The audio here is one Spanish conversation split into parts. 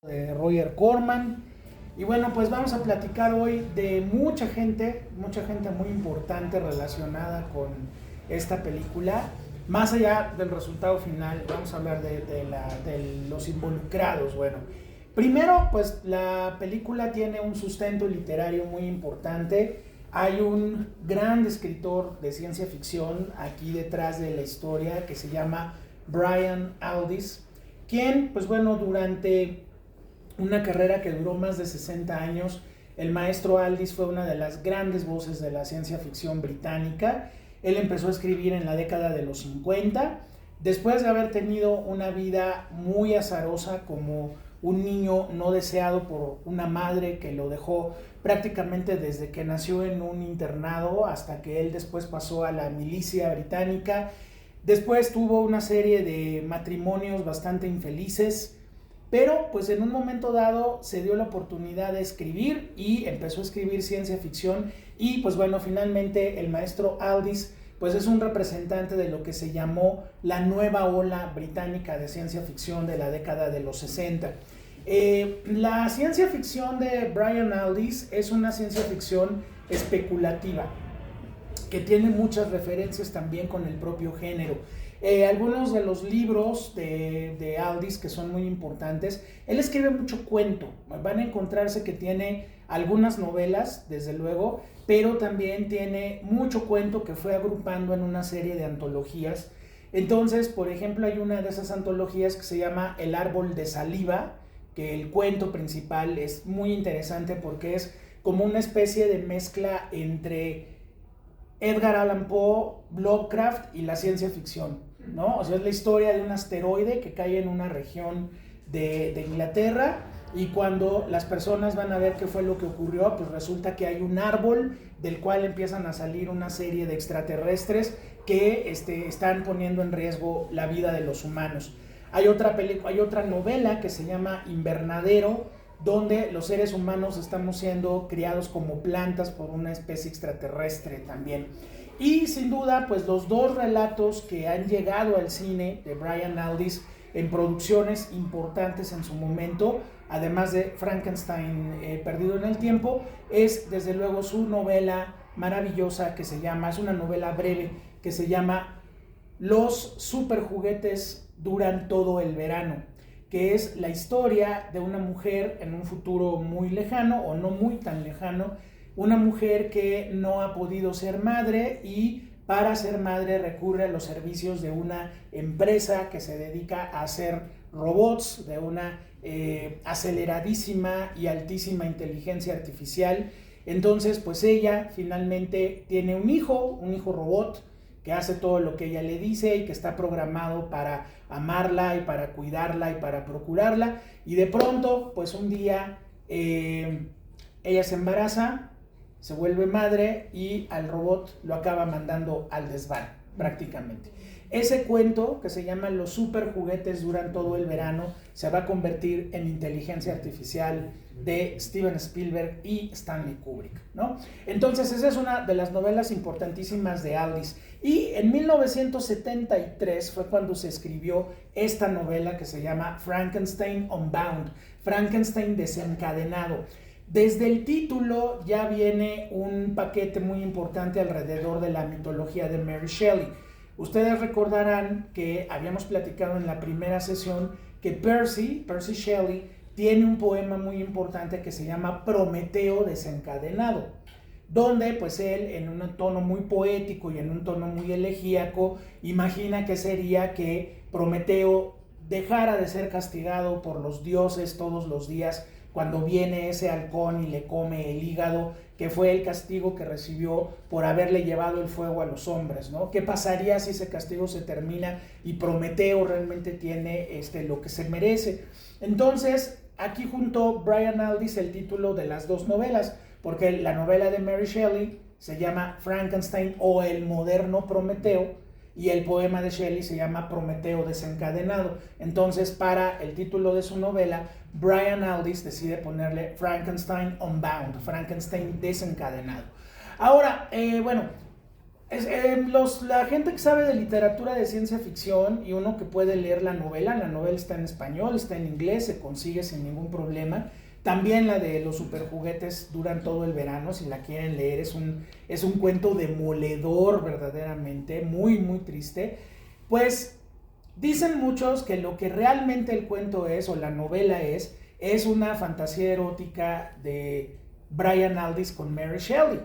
de Roger Corman. Y bueno, pues vamos a platicar hoy de mucha gente muy importante relacionada con esta película. Más allá del resultado final, vamos a hablar de los involucrados. Bueno, primero, pues la película tiene un sustento literario muy importante. Hay un gran escritor de ciencia ficción aquí detrás de la historia que se llama Brian Aldiss, quien, pues bueno, durante una carrera que duró más de 60 años, el maestro Aldiss fue una de las grandes voces de la ciencia ficción británica. Él empezó a escribir en la década de los 50, después de haber tenido una vida muy azarosa como un niño no deseado por una madre que lo dejó prácticamente desde que nació en un internado hasta que él después pasó a la milicia británica. Después tuvo una serie de matrimonios bastante infelices, pero pues en un momento dado se dio la oportunidad de escribir y empezó a escribir ciencia ficción. Y pues bueno, finalmente el maestro Aldiss pues es un representante de lo que se llamó la nueva ola británica de ciencia ficción de la década de los 60. La ciencia ficción de Brian Aldiss es una ciencia ficción especulativa que tiene muchas referencias también con el propio género. Algunos de los libros de Aldiss que son muy importantes, él escribe mucho cuento. Van a encontrarse que tiene algunas novelas, desde luego, pero también tiene mucho cuento que fue agrupando en una serie de antologías. Entonces, por ejemplo, hay una de esas antologías que se llama El árbol de saliva, que el cuento principal es muy interesante porque es como una especie de mezcla entre Edgar Allan Poe, Lovecraft y la ciencia ficción, ¿no? O sea, es la historia de un asteroide que cae en una región de Inglaterra, y cuando las personas van a ver qué fue lo que ocurrió, pues resulta que hay un árbol del cual empiezan a salir una serie de extraterrestres que están poniendo en riesgo la vida de los humanos. Hay otra novela que se llama Invernadero, donde los seres humanos estamos siendo criados como plantas por una especie extraterrestre también. Y sin duda, pues los dos relatos que han llegado al cine de Brian Aldiss en producciones importantes en su momento, además de Frankenstein perdido en el tiempo, es desde luego su novela maravillosa que se llama, es una novela breve que se llama Los superjuguetes duran todo el verano, que es la historia de una mujer en un futuro muy lejano o no muy tan lejano, una mujer que no ha podido ser madre y para ser madre recurre a los servicios de una empresa que se dedica a hacer robots de una aceleradísima y altísima inteligencia artificial. Entonces, pues ella finalmente tiene un hijo robot, que hace todo lo que ella le dice y que está programado para amarla y para cuidarla y para procurarla. Y de pronto, pues un día ella se embaraza, se vuelve madre y al robot lo acaba mandando al desván, prácticamente. Ese cuento, que se llama Los superjuguetes duran todo el verano, se va a convertir en Inteligencia Artificial de Steven Spielberg y Stanley Kubrick, ¿no? Entonces esa es una de las novelas importantísimas de Aldiss. Y en 1973 fue cuando se escribió esta novela que se llama Frankenstein Unbound, Frankenstein desencadenado. Desde el título ya viene un paquete muy importante alrededor de la mitología de Mary Shelley. Ustedes recordarán que habíamos platicado en la primera sesión que Percy Shelley tiene un poema muy importante que se llama Prometeo desencadenado, donde pues él, en un tono muy poético y en un tono muy elegíaco, imagina que sería que Prometeo dejara de ser castigado por los dioses todos los días cuando viene ese halcón y le come el hígado, que fue el castigo que recibió por haberle llevado el fuego a los hombres, ¿no? ¿Qué pasaría si ese castigo se termina y Prometeo realmente tiene lo que se merece? Entonces, aquí juntó Brian Aldiss el título de las dos novelas, porque la novela de Mary Shelley se llama Frankenstein o el moderno Prometeo, y el poema de Shelley se llama Prometeo desencadenado. Entonces, para el título de su novela, Brian Aldiss decide ponerle Frankenstein Unbound, Frankenstein desencadenado. Ahora, bueno, La gente que sabe de literatura de ciencia ficción y uno que puede leer la novela está en español, está en inglés, se consigue sin ningún problema. También la de los superjuguetes duran todo el verano, si la quieren leer, es un cuento demoledor verdaderamente, muy muy triste. Pues dicen muchos que lo que realmente el cuento es, o la novela es una fantasía erótica de Brian Aldiss con Mary Shelley,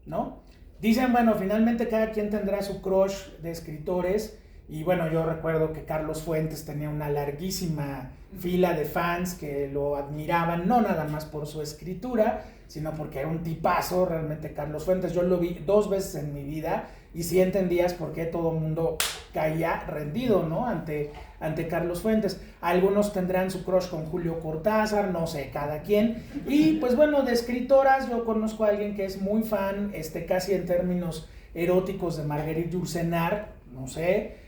¿no? Dicen, bueno, finalmente cada quien tendrá su crush de escritores. Y bueno, yo recuerdo que Carlos Fuentes tenía una larguísima fila de fans que lo admiraban, no nada más por su escritura, sino porque era un tipazo realmente Carlos Fuentes. Yo lo vi 2 veces en mi vida y sí entendías por qué todo el mundo caía rendido, ¿no? Ante Carlos Fuentes. Algunos tendrán su crush con Julio Cortázar, no sé, cada quien. Y pues bueno, de escritoras yo conozco a alguien que es muy fan, casi en términos eróticos, de Marguerite Yourcenar, no sé.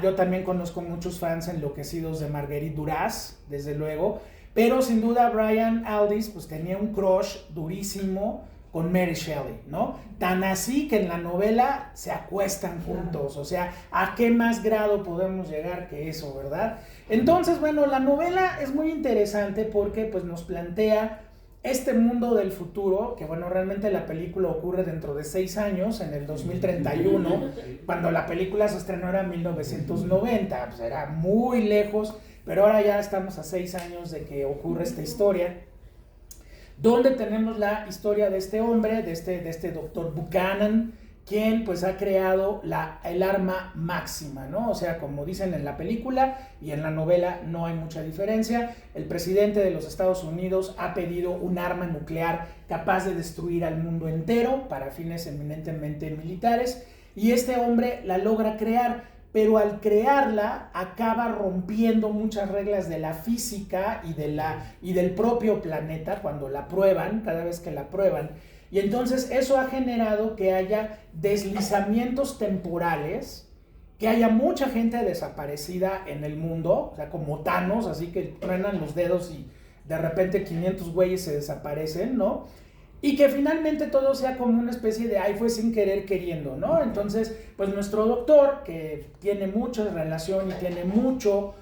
Yo también conozco muchos fans enloquecidos de Marguerite Duras, desde luego, pero sin duda Brian Aldiss pues tenía un crush durísimo con Mary Shelley, ¿no? Tan así que en la novela se acuestan juntos, o sea, ¿a qué más grado podemos llegar que eso, verdad? Entonces, bueno, la novela es muy interesante porque pues nos plantea este mundo del futuro, que bueno, realmente la película ocurre dentro de 6 años, en el 2031, cuando la película se estrenó era en 1990, pues era muy lejos, pero ahora ya estamos a 6 años de que ocurre esta historia, donde tenemos la historia de este hombre, de este doctor Buchanan, quien pues ha creado el arma máxima, ¿no? O sea, como dicen en la película y en la novela no hay mucha diferencia. El presidente de los Estados Unidos ha pedido un arma nuclear capaz de destruir al mundo entero para fines eminentemente militares, y este hombre la logra crear, pero al crearla acaba rompiendo muchas reglas de la física y del propio planeta cuando la prueban, cada vez que la prueban. Y entonces eso ha generado que haya deslizamientos temporales, que haya mucha gente desaparecida en el mundo, o sea, como Thanos, así que truenan los dedos y de repente 500 güeyes se desaparecen, ¿no? Y que finalmente todo sea como una especie de, ay, fue sin querer queriendo, ¿no? Entonces, pues nuestro doctor, que tiene mucha relación y tiene mucho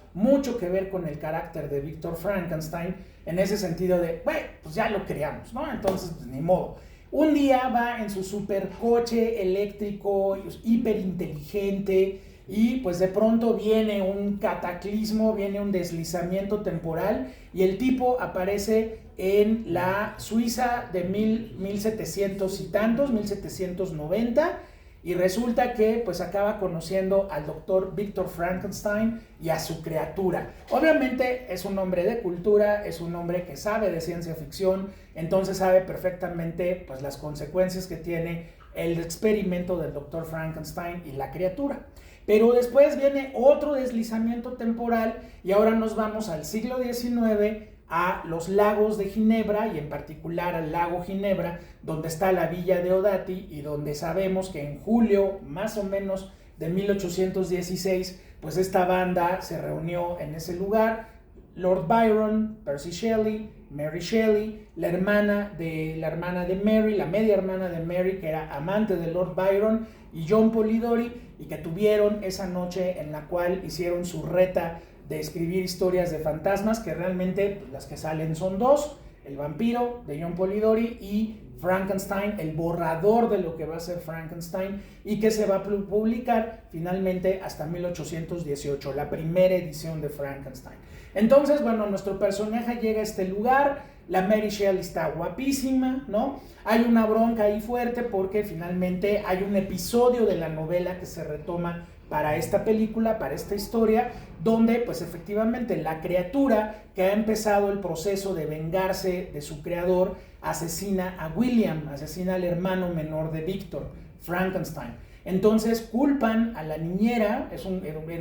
que ver con el carácter de Víctor Frankenstein, en ese sentido de, bueno, pues ya lo creamos, ¿no? Entonces, pues ni modo. Un día va en su supercoche eléctrico, hiper inteligente, y pues de pronto viene un cataclismo, viene un deslizamiento temporal, y el tipo aparece en la Suiza de 1700 y tantos, 1790, y resulta que pues acaba conociendo al doctor Víctor Frankenstein y a su criatura. Obviamente es un hombre de cultura, es un hombre que sabe de ciencia ficción, entonces sabe perfectamente pues las consecuencias que tiene el experimento del doctor Frankenstein y la criatura. Pero después viene otro deslizamiento temporal y ahora nos vamos al siglo XIX, a los lagos de Ginebra, y en particular al lago Ginebra, donde está la villa de Odati, y donde sabemos que en julio más o menos de 1816 pues esta banda se reunió en ese lugar. Lord Byron, Percy Shelley, Mary Shelley, la hermana de Mary, la media hermana de Mary, que era amante de Lord Byron, y John Polidori, y que tuvieron esa noche en la cual hicieron su reta de escribir historias de fantasmas, que realmente las que salen son 2, El vampiro de John Polidori y Frankenstein, el borrador de lo que va a ser Frankenstein, y que se va a publicar finalmente hasta 1818, la primera edición de Frankenstein. Entonces, bueno, nuestro personaje llega a este lugar, la Mary Shelley está guapísima, ¿no? Hay una bronca ahí fuerte porque finalmente hay un episodio de la novela que se retoma para esta película, para esta historia, donde pues efectivamente la criatura que ha empezado el proceso de vengarse de su creador asesina a William, asesina al hermano menor de Víctor, Frankenstein. Entonces culpan a la niñera, era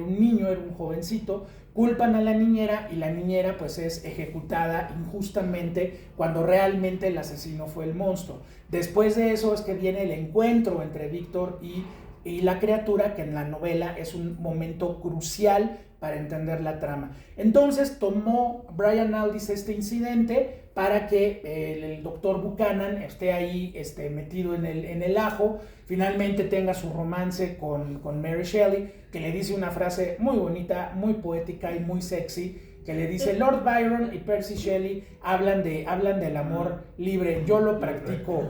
un niño, era un jovencito, culpan a la niñera, y la niñera pues es ejecutada injustamente cuando realmente el asesino fue el monstruo. Después de eso es que viene el encuentro entre Víctor y la criatura, que en la novela es un momento crucial para entender la trama. Entonces tomó Brian Aldiss este incidente para que el doctor Buchanan esté ahí metido en el ajo, finalmente tenga su romance con Mary Shelley, que le dice una frase muy bonita, muy poética y muy sexy, que le dice: Lord Byron y Percy Shelley hablan del amor libre, yo lo practico,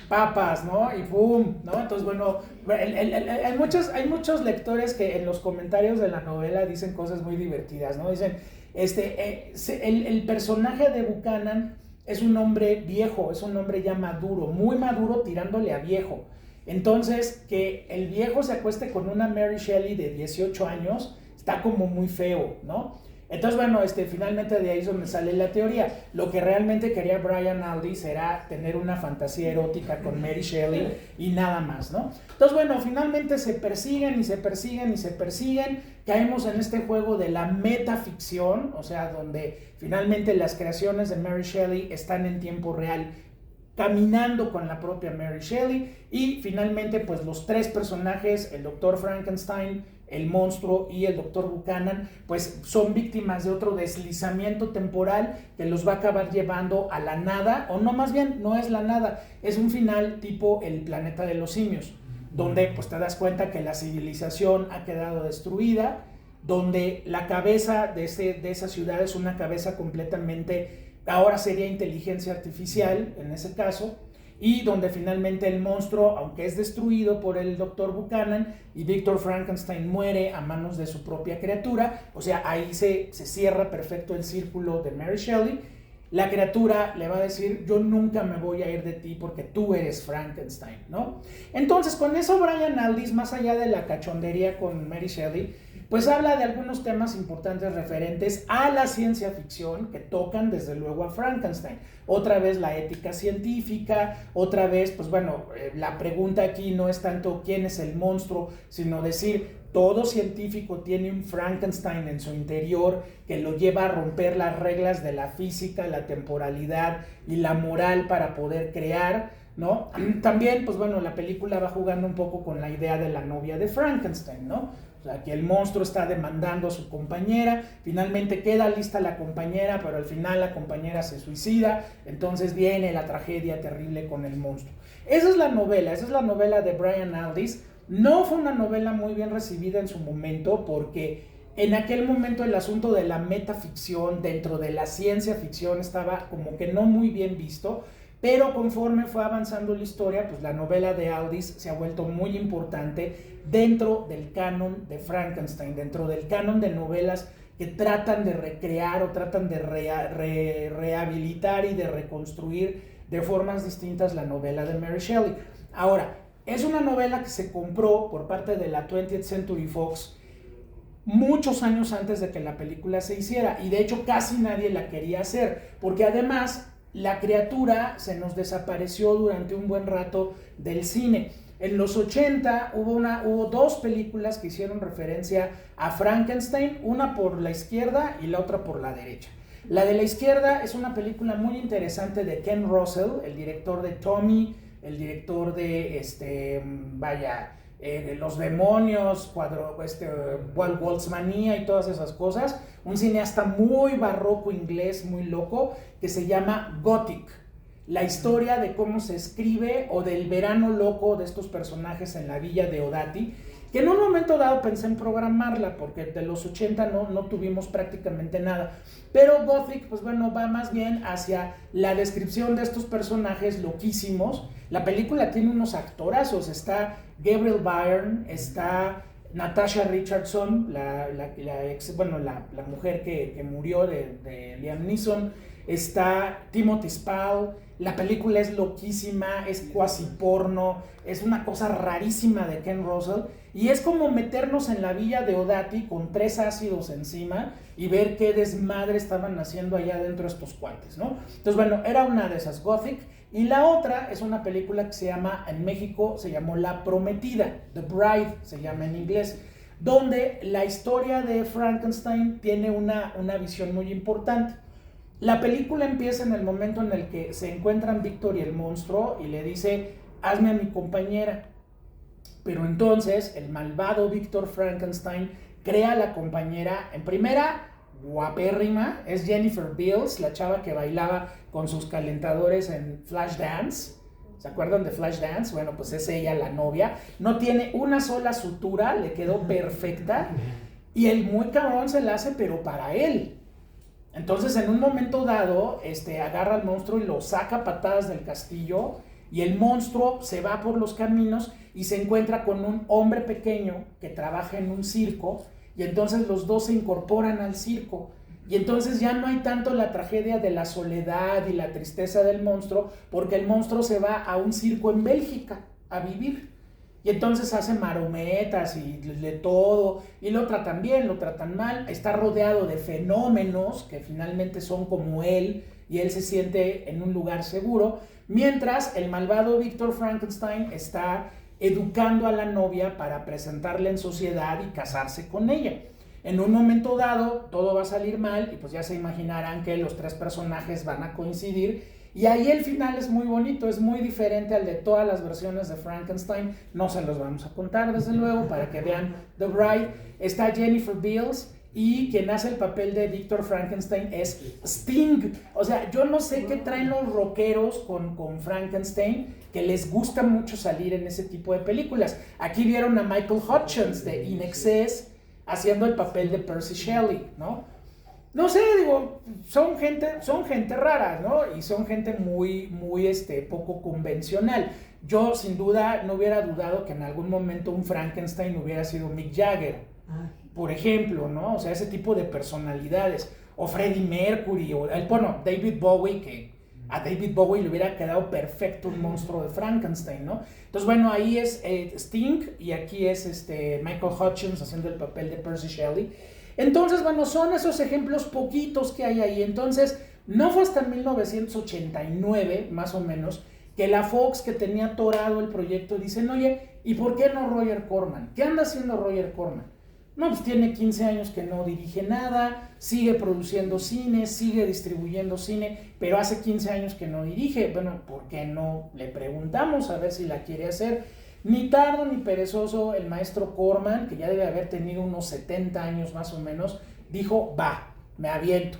papas, ¿no? Y ¡pum! ¿No? Entonces, bueno, hay muchos lectores que en los comentarios de la novela dicen cosas muy divertidas, ¿no? Dicen, el personaje de Buchanan es un hombre viejo, es un hombre ya maduro, muy maduro, tirándole a viejo. Entonces, que el viejo se acueste con una Mary Shelley de 18 años está como muy feo, ¿no? Entonces, bueno, finalmente de ahí es donde sale la teoría. Lo que realmente quería Brian Aldiss era tener una fantasía erótica con Mary Shelley y nada más, ¿no? Entonces, bueno, finalmente se persiguen y se persiguen y se persiguen. Caemos en este juego de la metaficción, o sea, donde finalmente las creaciones de Mary Shelley están en tiempo real, caminando con la propia Mary Shelley, y finalmente pues los tres personajes, el Dr. Frankenstein, el monstruo y el Dr. Buchanan, pues son víctimas de otro deslizamiento temporal que los va a acabar llevando a la nada, o no, más bien no es la nada, es un final tipo El planeta de los simios, donde pues te das cuenta que la civilización ha quedado destruida, donde la cabeza de esa ciudad es una cabeza completamente, ahora sería inteligencia artificial en ese caso, y donde finalmente el monstruo, aunque es destruido por el Dr. Buchanan, y Victor Frankenstein muere a manos de su propia criatura, o sea, ahí se cierra perfecto el círculo de Mary Shelley. La criatura le va a decir: yo nunca me voy a ir de ti porque tú eres Frankenstein, ¿no? Entonces, con eso Brian Aldiss, más allá de la cachondería con Mary Shelley, pues habla de algunos temas importantes referentes a la ciencia ficción que tocan desde luego a Frankenstein. Otra vez la ética científica, otra vez, pues bueno, la pregunta aquí no es tanto quién es el monstruo, sino decir, todo científico tiene un Frankenstein en su interior que lo lleva a romper las reglas de la física, la temporalidad y la moral para poder crear, ¿no? También, pues bueno, la película va jugando un poco con la idea de la novia de Frankenstein, ¿no? O sea, que el monstruo está demandando a su compañera, finalmente queda lista la compañera, pero al final la compañera se suicida, entonces viene la tragedia terrible con el monstruo. Esa es la novela de Brian Aldiss. No fue una novela muy bien recibida en su momento, porque en aquel momento el asunto de la metaficción dentro de la ciencia ficción estaba como que no muy bien visto, pero conforme fue avanzando la historia, pues la novela de Aldiss se ha vuelto muy importante dentro del canon de Frankenstein, dentro del canon de novelas que tratan de recrear o tratan de rehabilitar y de reconstruir de formas distintas la novela de Mary Shelley. Ahora, es una novela que se compró por parte de la 20th Century Fox muchos años antes de que la película se hiciera, y de hecho casi nadie la quería hacer, porque además la criatura se nos desapareció durante un buen rato del cine. En los 80 hubo dos películas que hicieron referencia a Frankenstein, una por la izquierda y la otra por la derecha. La de la izquierda es una película muy interesante de Ken Russell, el director de Tommy, el director de Los Demonios, Waltzmania y todas esas cosas. Un cineasta muy barroco inglés, muy loco, que se llama Gothic. La historia de cómo se escribe, o del verano loco de estos personajes en la villa de Odati, que en un momento dado pensé en programarla, porque de los 80 no tuvimos prácticamente nada. Pero Gothic, pues bueno, va más bien hacia la descripción de estos personajes loquísimos. La película tiene unos actorazos, está Gabriel Byrne, está Natasha Richardson, la mujer que murió de Liam Neeson, está Timothy Spall. La película es loquísima, es cuasi porno, es una cosa rarísima de Ken Russell, y es como meternos en la villa de Odati con 3 ácidos encima y ver qué desmadre estaban haciendo allá adentro estos cuates, ¿no? Entonces, bueno, era una de esas, Gothic. Y la otra es una película que se llama, en México se llamó La Prometida, The Bride se llama en inglés, donde la historia de Frankenstein tiene una visión muy importante. La película empieza en el momento en el que se encuentran Víctor y el monstruo y le dice: hazme a mi compañera. Pero entonces el malvado Víctor Frankenstein crea la compañera, en primera, guapérrima, es Jennifer Beals, la chava que bailaba con sus calentadores en Flashdance. ¿Se acuerdan de Flashdance? Bueno, pues es ella la novia. No tiene una sola sutura, le quedó perfecta. Y el muy cabrón se la hace, pero para él. Entonces, en un momento dado, agarra al monstruo y lo saca a patadas del castillo. Y el monstruo se va por los caminos y se encuentra con un hombre pequeño que trabaja en un circo. Y entonces los dos se incorporan al circo. Y entonces ya no hay tanto la tragedia de la soledad y la tristeza del monstruo, porque el monstruo se va a un circo en Bélgica a vivir. Y entonces hace marometas y de todo, y lo tratan bien, lo tratan mal, está rodeado de fenómenos que finalmente son como él, y él se siente en un lugar seguro, mientras el malvado Víctor Frankenstein está educando a la novia para presentarla en sociedad y casarse con ella. En un momento dado, todo va a salir mal y pues ya se imaginarán que los tres personajes van a coincidir y ahí el final es muy bonito, es muy diferente al de todas las versiones de Frankenstein. No se los vamos a contar desde luego para que vean The Bride. Está Jennifer Beals y quien hace el papel de Víctor Frankenstein es Sting. O sea, yo no sé qué traen los rockeros con Frankenstein, que les gusta mucho salir en ese tipo de películas. Aquí vieron a Michael Hutchence de In Excess haciendo el papel de Percy Shelley, ¿no? No sé, digo, son gente rara, ¿no? Y son gente muy poco convencional. Yo, sin duda, no hubiera dudado que en algún momento un Frankenstein hubiera sido Mick Jagger, por ejemplo, ¿no? O sea, ese tipo de personalidades. O Freddie Mercury, o David Bowie, que a David Bowie le hubiera quedado perfecto un monstruo de Frankenstein, ¿no? Entonces, bueno, ahí es Sting y aquí es Michael Hutchence haciendo el papel de Percy Shelley. Entonces, bueno, son esos ejemplos poquitos que hay ahí. Entonces, no fue hasta 1989, más o menos, que la Fox, que tenía atorado el proyecto, dicen, oye, ¿y por qué no Roger Corman? ¿Qué anda haciendo Roger Corman? No, pues tiene 15 años que no dirige nada, sigue produciendo cine, sigue distribuyendo cine, pero hace 15 años que no dirige. Bueno, ¿por qué no le preguntamos a ver si la quiere hacer? Ni tardo ni perezoso, el maestro Corman, que ya debe haber tenido unos 70 años más o menos, dijo, va, me aviento.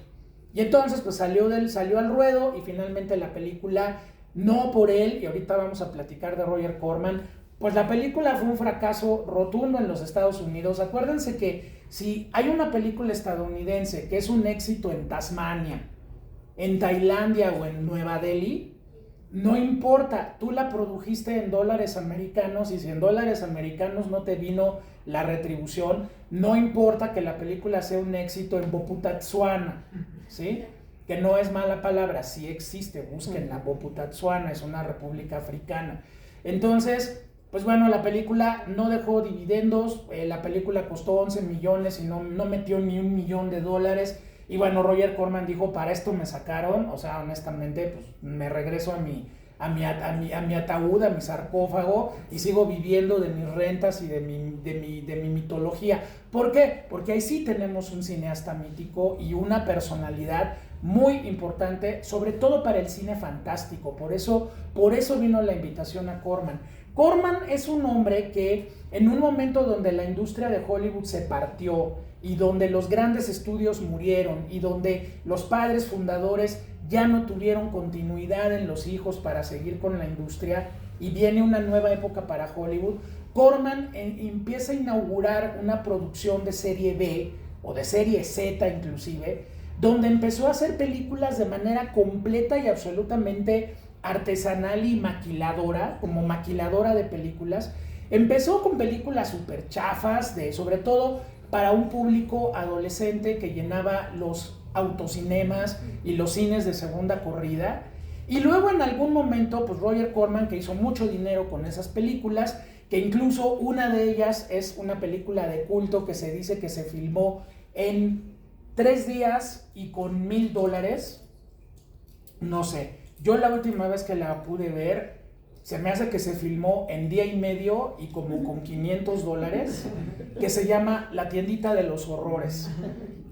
Y entonces pues salió al ruedo y finalmente la película, no por él, y ahorita vamos a platicar de Roger Corman, pues la película fue un fracaso rotundo en los Estados Unidos. Acuérdense que si hay una película estadounidense que es un éxito en Tasmania, en Tailandia o en Nueva Delhi, no importa, tú la produjiste en dólares americanos y si en dólares americanos no te vino la retribución, no importa que la película sea un éxito en Bophuthatswana, ¿sí? Que no es mala palabra, sí existe, búsquenla, Bophuthatswana es una república africana. Entonces, pues bueno, la película no dejó dividendos, la película costó 11 millones y no metió ni $1 millón. Y bueno, Roger Corman dijo, para esto me sacaron, o sea, honestamente, pues me regreso a mi ataúd, a mi sarcófago y sigo viviendo de mis rentas y de mi mitología. ¿Por qué? Porque ahí sí tenemos un cineasta mítico y una personalidad muy importante, sobre todo para el cine fantástico. Por eso vino la invitación a Corman. Corman es un hombre que en un momento donde la industria de Hollywood se partió y donde los grandes estudios murieron y donde los padres fundadores ya no tuvieron continuidad en los hijos para seguir con la industria y viene una nueva época para Hollywood, Corman empieza a inaugurar una producción de serie B o de serie Z inclusive, donde empezó a hacer películas de manera completa y absolutamente artesanal y maquiladora, como maquiladora de películas. Empezó con películas súper chafas, sobre todo para un público adolescente que llenaba los autocinemas y los cines de segunda corrida. Y luego en algún momento, pues Roger Corman, que hizo mucho dinero con esas películas, que incluso una de ellas es una película de culto que se dice que se filmó en 3 días y con $1,000, no sé. Yo la última vez que la pude ver, se me hace que se filmó en día y medio y como con $500, que se llama La tiendita de los horrores.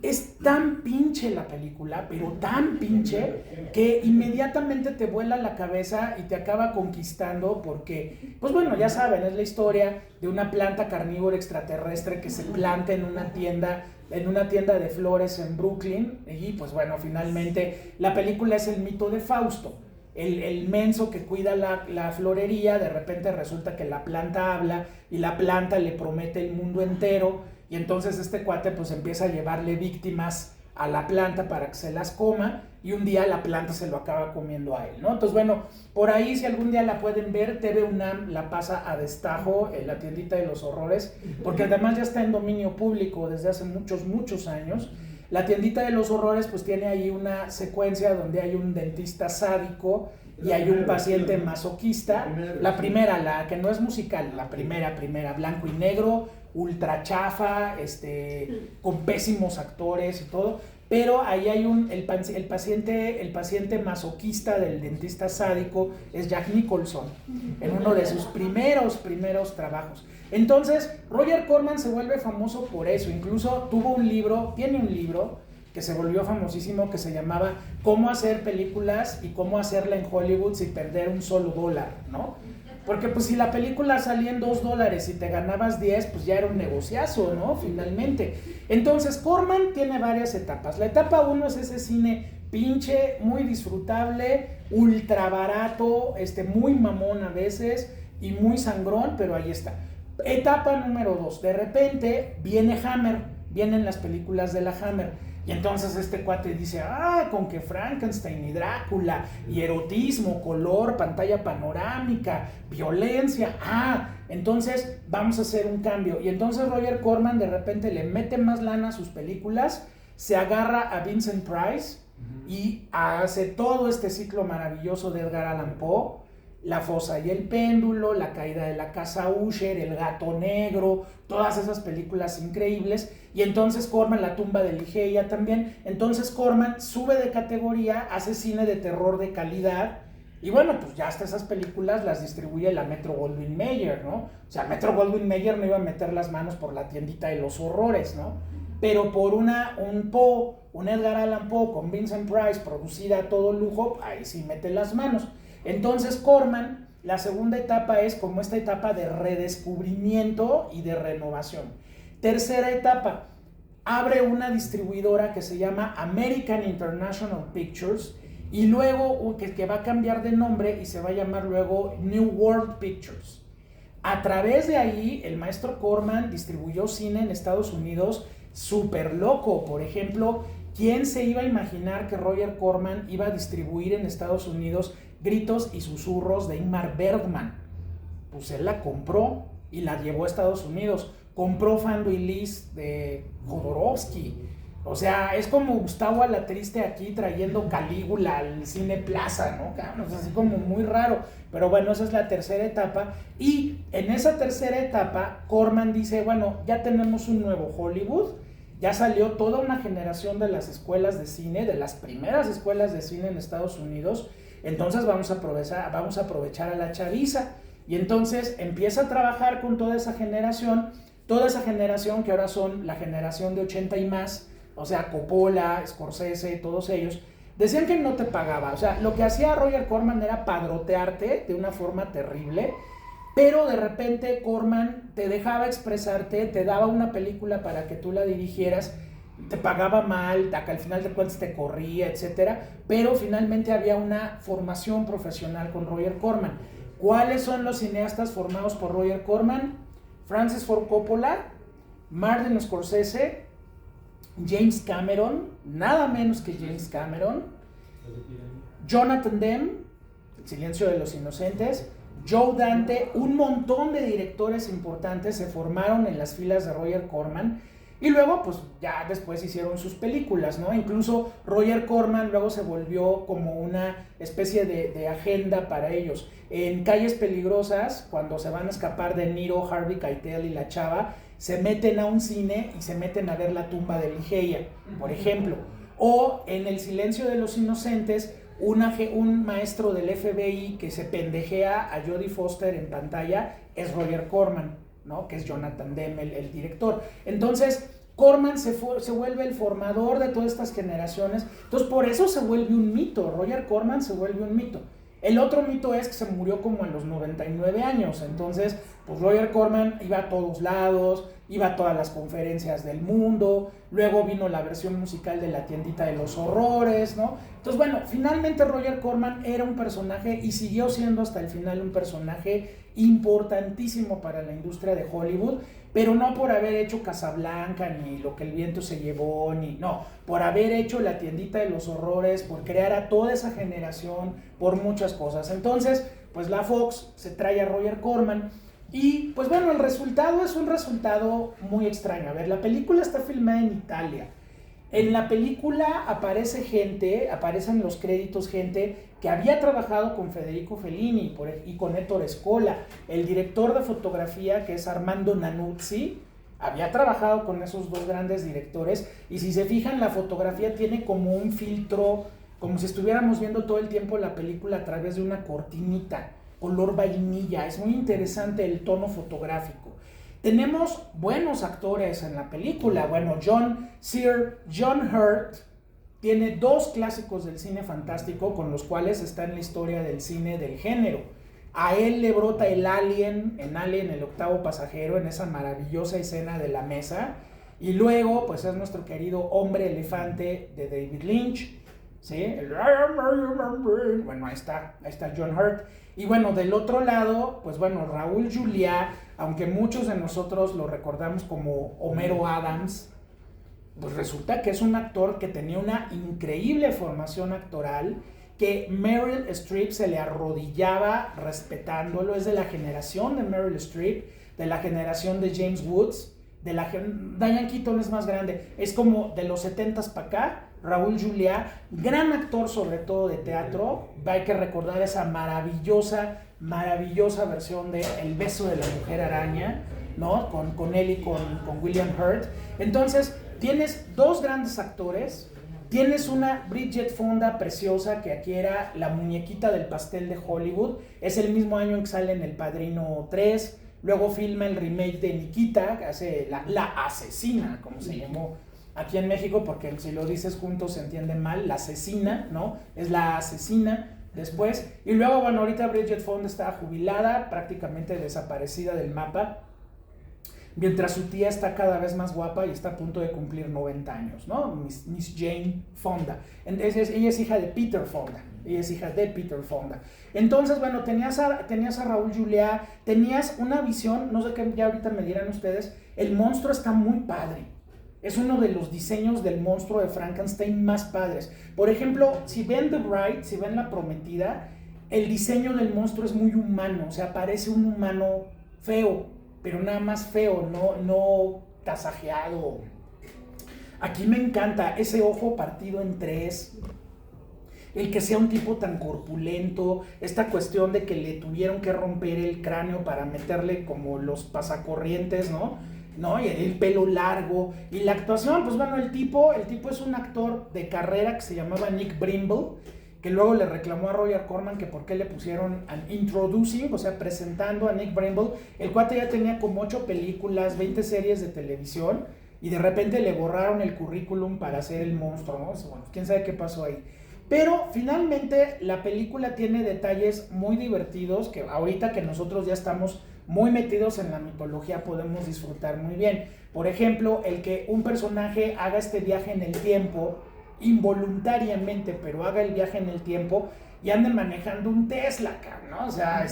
es tan pinche la película, pero tan pinche, que inmediatamente te vuela la cabeza y te acaba conquistando porque, pues bueno, ya saben, es la historia de una planta carnívora extraterrestre que se planta en una tienda de flores en Brooklyn, y pues bueno, finalmente la película es el mito de Fausto. El menso que cuida la florería, de repente resulta que la planta habla y la planta le promete el mundo entero, y entonces este cuate pues empieza a llevarle víctimas a la planta para que se las coma, y un día la planta se lo acaba comiendo a él, ¿no? Entonces bueno, por ahí si algún día la pueden ver, TV UNAM la pasa a destajo en La Tiendita de los Horrores, porque además ya está en dominio público desde hace muchos años. La Tiendita de los Horrores pues tiene ahí una secuencia donde hay un dentista sádico y hay un paciente masoquista. La primera, la que no es musical, la primera, blanco y negro, ultra chafa, con pésimos actores y todo. Pero ahí hay el paciente masoquista del dentista sádico es Jack Nicholson, en uno de sus primeros trabajos. Entonces, Roger Corman se vuelve famoso por eso. Incluso tiene un libro que se volvió famosísimo, que se llamaba Cómo hacer películas y cómo hacerla en Hollywood sin perder un solo dólar, ¿no? Porque pues si la película salía en $2 y te ganabas 10, pues ya era un negociazo, ¿no? Finalmente. Entonces, Corman tiene varias etapas. La etapa 1 es ese cine pinche, muy disfrutable, ultra barato, muy mamón a veces y muy sangrón, pero ahí está. Etapa número 2, de repente viene Hammer, vienen las películas de la Hammer. Y entonces este cuate dice, con que Frankenstein y Drácula, y erotismo, color, pantalla panorámica, violencia, entonces vamos a hacer un cambio. Y entonces Roger Corman de repente le mete más lana a sus películas, se agarra a Vincent Price y hace todo este ciclo maravilloso de Edgar Allan Poe, La fosa y el péndulo, La caída de la casa Usher, El gato negro, todas esas películas increíbles. Y entonces Corman, La tumba de Ligeia también. Entonces Corman sube de categoría, hace cine de terror de calidad. Y bueno, pues ya hasta esas películas las distribuye la Metro-Goldwyn-Mayer, ¿no? O sea, Metro-Goldwyn-Mayer no iba a meter las manos por La Tiendita de los Horrores, ¿no? Pero por un Edgar Allan Poe con Vincent Price, producida a todo lujo, ahí sí mete las manos. Entonces Corman, la segunda etapa es como esta etapa de redescubrimiento y de renovación. Tercera etapa, abre una distribuidora que se llama American International Pictures, y luego que va a cambiar de nombre y se va a llamar luego New World Pictures. A través de ahí, el maestro Corman distribuyó cine en Estados Unidos súper loco. Por ejemplo, ¿quién se iba a imaginar que Roger Corman iba a distribuir en Estados Unidos Gritos y susurros de Ingmar Bergman? Pues él la compró y la llevó a Estados Unidos. Compró Fando y Lis de Jodorowsky. O sea, es como Gustavo Alatriste aquí trayendo Calígula al Cine Plaza, ¿no? Es así como muy raro. Pero bueno, esa es la tercera etapa. Y en esa tercera etapa, Corman dice, bueno, ya tenemos un nuevo Hollywood. Ya salió toda una generación de las escuelas de cine, de las primeras escuelas de cine en Estados Unidos. Entonces vamos a aprovechar a la chaviza. Y entonces empieza a trabajar con toda esa generación que ahora son la generación de 80 y más, o sea, Coppola, Scorsese, todos ellos. Decían que no te pagaba, o sea, lo que hacía Roger Corman era padrotearte de una forma terrible, pero de repente Corman te dejaba expresarte, te daba una película para que tú la dirigieras, te pagaba mal, al final de cuentas te corría, etcétera, pero finalmente había una formación profesional con Roger Corman. ¿Cuáles son los cineastas formados por Roger Corman? Francis Ford Coppola, Martin Scorsese, James Cameron, nada menos que James Cameron, Jonathan Demme, El silencio de los inocentes, Joe Dante, un montón de directores importantes se formaron en las filas de Roger Corman. Y luego, pues ya después hicieron sus películas, ¿no? Incluso Roger Corman luego se volvió como una especie de agenda para ellos. En Calles Peligrosas, cuando se van a escapar de Niro, Harvey Keitel y la chava, se meten a un cine y se meten a ver La tumba de Ligeia, por ejemplo. O en El silencio de los inocentes, un maestro del FBI que se pendejea a Jodie Foster en pantalla es Roger Corman, ¿no? Que es Jonathan Demme, el director. Entonces, Corman se vuelve el formador de todas estas generaciones. Entonces, por eso se vuelve un mito. Roger Corman se vuelve un mito. El otro mito es que se murió como a los 99 años. Entonces, pues Roger Corman iba a todos lados, iba a todas las conferencias del mundo. Luego vino la versión musical de La Tiendita de los Horrores, ¿no? Entonces, bueno, finalmente Roger Corman era un personaje y siguió siendo hasta el final un personaje importantísimo para la industria de Hollywood, pero no por haber hecho Casablanca, ni Lo que el viento se llevó, por haber hecho La Tiendita de los Horrores, por crear a toda esa generación, por muchas cosas. Entonces, pues la Fox se trae a Roger Corman y, pues bueno, el resultado es un resultado muy extraño. A ver, la película está filmada en Italia. En la película aparecen los créditos gente que había trabajado con Federico Fellini y con Ettore Scola. El director de fotografía, que es Armando Nanuzzi, había trabajado con esos dos grandes directores, y si se fijan, la fotografía tiene como un filtro, como si estuviéramos viendo todo el tiempo la película a través de una cortinita, color vainilla. Es muy interesante el tono fotográfico. Tenemos buenos actores en la película. Bueno, Sir John Hurt tiene dos clásicos del cine fantástico con los cuales está en la historia del cine del género. A él le brota el alien, en Alien, el octavo pasajero, en esa maravillosa escena de la mesa. Y luego, pues es nuestro querido Hombre Elefante de David Lynch. ¿Sí? Bueno, ahí está John Hurt. Y bueno, del otro lado, pues bueno, Raúl Juliá, aunque muchos de nosotros lo recordamos como Homero Adams, pues resulta que es un actor que tenía una increíble formación actoral, que Meryl Streep se le arrodillaba respetándolo. Es de la generación de Meryl Streep, de la generación de James Woods, Diane Keaton es más grande, es como de los 70s para acá. Raúl Juliá, gran actor sobre todo de teatro. Hay que recordar esa maravillosa versión de El beso de la mujer araña, ¿no? Con él y con William Hurt. Entonces, tienes dos grandes actores, tienes una Bridget Fonda preciosa, que aquí era la muñequita del pastel de Hollywood. Es el mismo año en que sale en El Padrino 3, luego filma el remake de Nikita, que hace la asesina, como se llamó aquí en México, porque si lo dices juntos se entiende mal, la asesina, ¿no? Es la asesina después. Y luego, bueno, ahorita Bridget Fonda está jubilada, prácticamente desaparecida del mapa, mientras su tía está cada vez más guapa y está a punto de cumplir 90 años, ¿no? Miss Jane Fonda. Entonces, ella es hija de Peter Fonda. Entonces, bueno, tenías a Raúl Juliá, tenías una visión, no sé qué, ya ahorita me dirán ustedes, el monstruo está muy padre. Es uno de los diseños del monstruo de Frankenstein más padres. Por ejemplo, si ven The Bride, si ven La Prometida, el diseño del monstruo es muy humano. O sea, parece un humano feo, pero nada más feo, no tasajeado. Aquí me encanta ese ojo partido en tres, el que sea un tipo tan corpulento, esta cuestión de que le tuvieron que romper el cráneo para meterle como los pasacorrientes, ¿no? Y el pelo largo, y la actuación, pues bueno, el tipo es un actor de carrera que se llamaba Nick Brimble, que luego le reclamó a Roger Corman que por qué le pusieron an introducing, o sea, presentando a Nick Brimble. El cuate ya tenía como 8 películas, 20 series de televisión, y de repente le borraron el currículum para hacer el monstruo, ¿no? Bueno, quién sabe qué pasó ahí. Pero finalmente la película tiene detalles muy divertidos que ahorita que nosotros ya estamos muy metidos en la mitología podemos disfrutar muy bien. Por ejemplo, el que un personaje haga este viaje en el tiempo involuntariamente, pero haga el viaje en el tiempo y ande manejando un Tesla, ¿no? O sea,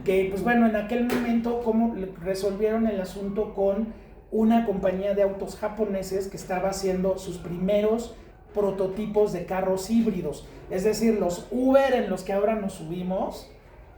que pues bueno, en aquel momento cómo resolvieron el asunto con una compañía de autos japoneses que estaba haciendo sus primeros prototipos de carros híbridos, es decir, los Uber en los que ahora nos subimos,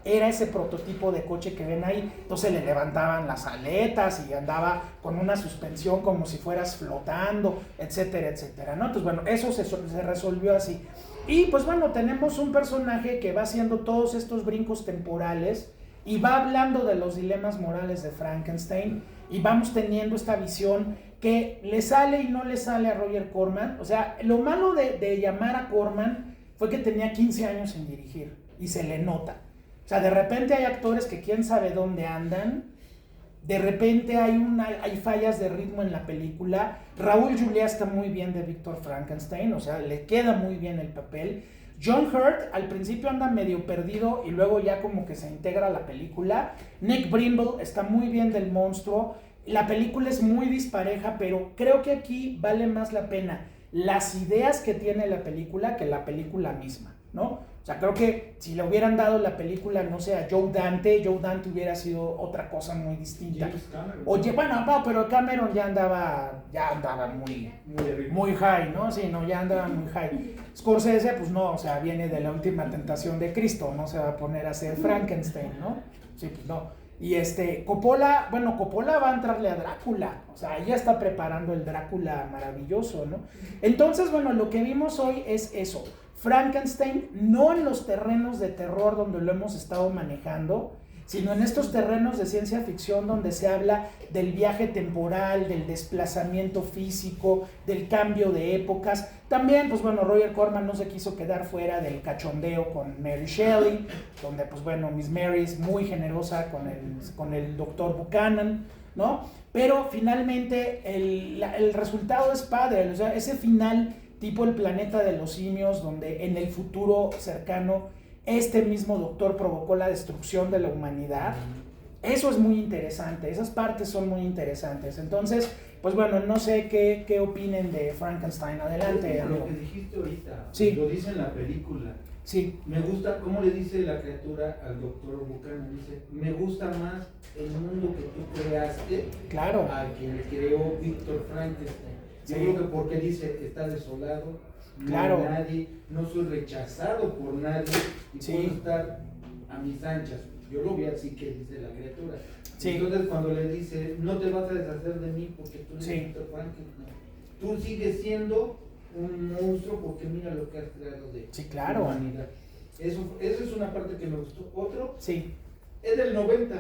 era ese prototipo de coche que ven ahí. Entonces le levantaban las aletas y andaba con una suspensión como si fueras flotando, etcétera, etcétera, ¿no? Entonces, bueno, eso se resolvió así. Y pues bueno, tenemos un personaje que va haciendo todos estos brincos temporales y va hablando de los dilemas morales de Frankenstein, y vamos teniendo esta visión que le sale y no le sale a Roger Corman. O sea, lo malo de llamar a Corman fue que tenía 15 años sin dirigir y se le nota. O sea, de repente hay actores que quién sabe dónde andan De repente hay fallas de ritmo en la película. Raúl Juliá está muy bien de Víctor Frankenstein, o sea, le queda muy bien el papel. John Hurt al principio anda medio perdido y luego ya como que se integra a la película. Nick Brimble está muy bien del monstruo. La película es muy dispareja, pero creo que aquí vale más la pena las ideas que tiene la película que la película misma, ¿no? O sea, creo que si le hubieran dado la película, no sé, a Joe Dante hubiera sido otra cosa muy distinta. Oye, bueno, no, pero Cameron ya andaba muy high, ¿no? Sí, no, ya andaba muy high. Scorsese, pues no, o sea, viene de la última tentación de Cristo, no se va a poner a hacer Frankenstein, ¿no? Sí, pues no. Y Coppola va a entrarle a Drácula, o sea, ella está preparando el Drácula maravilloso, ¿no? Entonces, bueno, lo que vimos hoy es eso. Frankenstein, no en los terrenos de terror donde lo hemos estado manejando, sino en estos terrenos de ciencia ficción donde se habla del viaje temporal, del desplazamiento físico, del cambio de épocas. También, pues bueno, Roger Corman no se quiso quedar fuera del cachondeo con Mary Shelley, donde, pues bueno, Miss Mary es muy generosa con el Dr. Buchanan, ¿no? Pero finalmente el resultado es padre, o sea, ese final tipo El planeta de los simios, donde en el futuro cercano este mismo doctor provocó la destrucción de la humanidad. Eso es muy interesante, esas partes son muy interesantes. Entonces, pues bueno, no sé qué opinen de Frankenstein. Adelante, amigo. Lo que dijiste ahorita, sí. Lo dice en la película. Sí. Me gusta cómo le dice la criatura al doctor Buchanan. Dice, me gusta más el mundo que tú creaste, claro, al que creó Víctor Frankenstein. Yo creo que porque dice, está desolado, claro, no hay nadie, no soy rechazado por nadie y puedo estar a mis anchas. Yo lo vi así que dice la criatura. Entonces cuando le dice, no te vas a deshacer de mí porque tú eres Víctor Frankenstein, tú sigues siendo un monstruo porque mira lo que has creado de humanidad. Eso es una parte que me gustó. Otro, es del 90.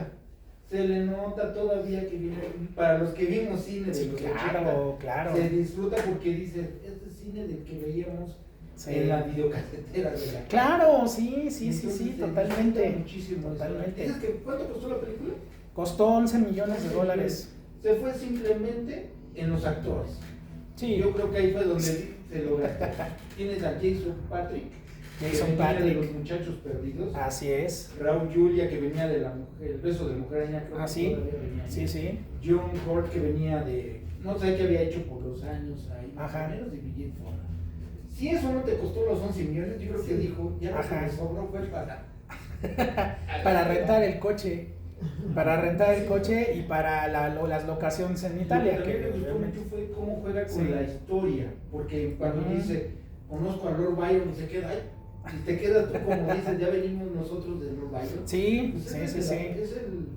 Se le nota todavía que viene, para los que vimos cine de los 80, claro. Se disfruta porque dice, este cine del que veíamos en la videocasetera de la Claro, sí, totalmente. Muchísimo. Totalmente. ¿Dices que cuánto costó la película? Costó $11 millones. Se fue simplemente en los actores. Sí. Yo creo que ahí fue donde se lo gastó. Tienes a Jason Patric, de los muchachos perdidos. Así es. Raúl Julia, que venía de el beso de mujer araña, creo que todavía venía. Sí. John Hurt, que venía de no sé qué había hecho por los años ahí, más Ajá. o menos, de Billy Fonda. Si eso no te costó los 11 millones, yo creo que dijo, ya lo que me sobró fue para rentar el coche. Para rentar el coche y para las locaciones en Italia. Lo que me gustó mucho fue cómo juega con la historia, porque cuando dice, conozco a Lord Byron y se queda ahí. Y te quedas tú como dices, ya venimos nosotros de Lord Byron. Sí, pues sí. Es el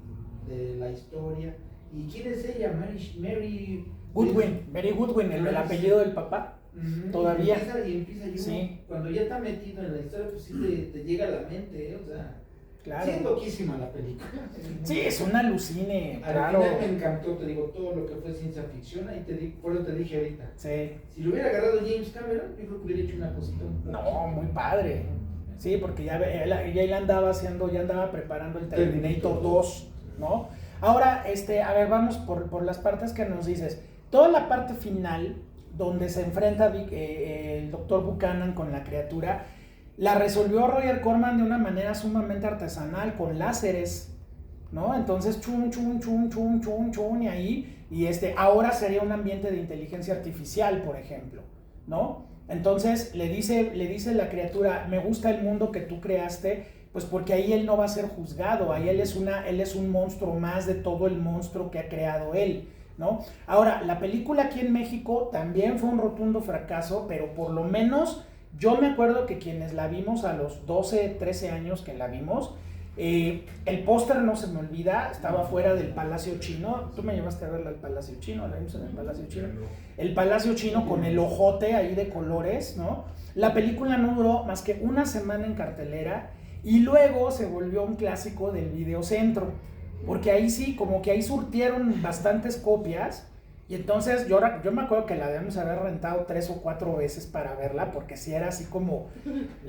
de la historia. ¿Y quién es ella? Mary Goodwin, Mary Goodwin, el apellido del papá. Todavía. Y empieza cuando ya está metido en la historia, pues sí te llega a la mente, o sea. Claro. Sí, es loquísima la película. Sí, es un alucine, claro. Al final me encantó, te digo, todo lo que fue ciencia ficción, por eso te dije ahorita. Sí. Si lo hubiera agarrado James Cameron, yo creo que hubiera hecho una cosita. No, muy padre. Sí, porque ya él andaba preparando el Terminator 2, ¿no? Ahora, a ver, vamos por las partes que nos dices. Toda la parte final, donde se enfrenta el Dr. Buchanan con la criatura, la resolvió Roger Corman de una manera sumamente artesanal, con láseres, ¿no? Entonces, chun, y ahí, ahora sería un ambiente de inteligencia artificial, por ejemplo, ¿no? Entonces, le dice la criatura, me gusta el mundo que tú creaste, pues porque ahí él no va a ser juzgado, ahí él es un monstruo más de todo el monstruo que ha creado él, ¿no? Ahora, la película aquí en México también fue un rotundo fracaso, pero por lo menos yo me acuerdo que quienes la vimos a los 12, 13 años que la vimos, el póster no se me olvida, estaba fuera del Palacio Chino. Tú me llevaste a verla al Palacio Chino, la vimos en el Palacio Chino. El Palacio Chino con el ojote ahí de colores, ¿no? La película no duró más que una semana en cartelera y luego se volvió un clásico del Videocentro, porque ahí sí, como que ahí surtieron bastantes copias. Y entonces yo me acuerdo que la debemos haber rentado 3 o 4 veces para verla, porque sí era así como,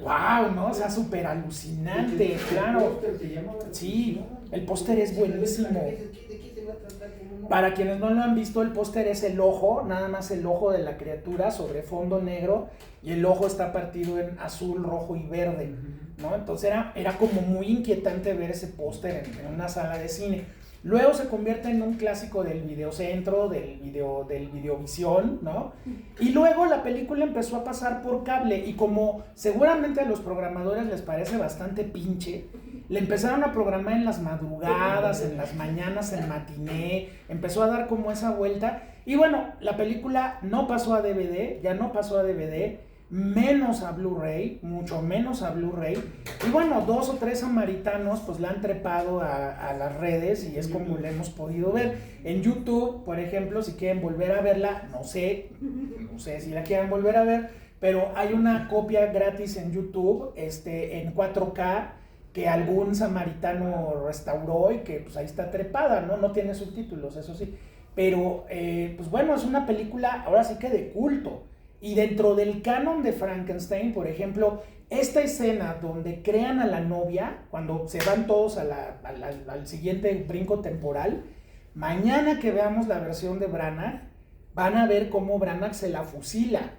wow, ¿no? O sea, súper alucinante, claro. Sí, el póster es buenísimo. iba a tratar como no. Para quienes no lo han visto, el póster es el ojo, nada más el ojo de la criatura sobre fondo negro, y el ojo está partido en azul, rojo y verde, ¿no? Entonces era como muy inquietante ver ese póster en una sala de cine. Luego se convierte en un clásico del videocentro, del Videovisión, ¿no? Y luego la película empezó a pasar por cable, y como seguramente a los programadores les parece bastante pinche, le empezaron a programar en las madrugadas, en las mañanas, en matiné, empezó a dar como esa vuelta, y bueno, la película no pasó a DVD, ya no pasó a DVD, menos a Blu-ray, mucho menos a Blu-ray, y bueno, 2 o 3 samaritanos pues la han trepado a las redes, y es como la hemos podido ver en YouTube, por ejemplo. Si quieren volver a verla, no sé si la quieren volver a ver, pero hay una copia gratis en YouTube, en 4K, que algún samaritano restauró, y que pues ahí está trepada, no tiene subtítulos, eso sí, pero pues bueno, es una película ahora sí que de culto. Y dentro del canon de Frankenstein, por ejemplo, esta escena donde crean a la novia, cuando se van todos al siguiente brinco temporal, mañana que veamos la versión de Branagh, van a ver cómo Branagh se la fusila.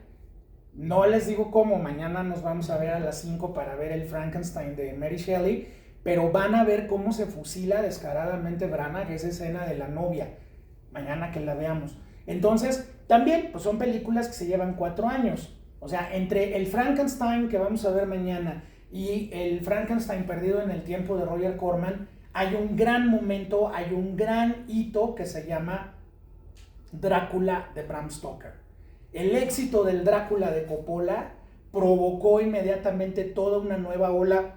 No les digo cómo, mañana nos vamos a ver a las 5 para ver el Frankenstein de Mary Shelley, pero van a ver cómo se fusila descaradamente Branagh, esa escena de la novia, mañana que la veamos. Entonces, también pues son películas que se llevan 4 años. O sea, entre el Frankenstein que vamos a ver mañana y el Frankenstein perdido en el tiempo de Roger Corman, hay un gran momento, hay un gran hito que se llama Drácula de Bram Stoker. El éxito del Drácula de Coppola provocó inmediatamente toda una nueva ola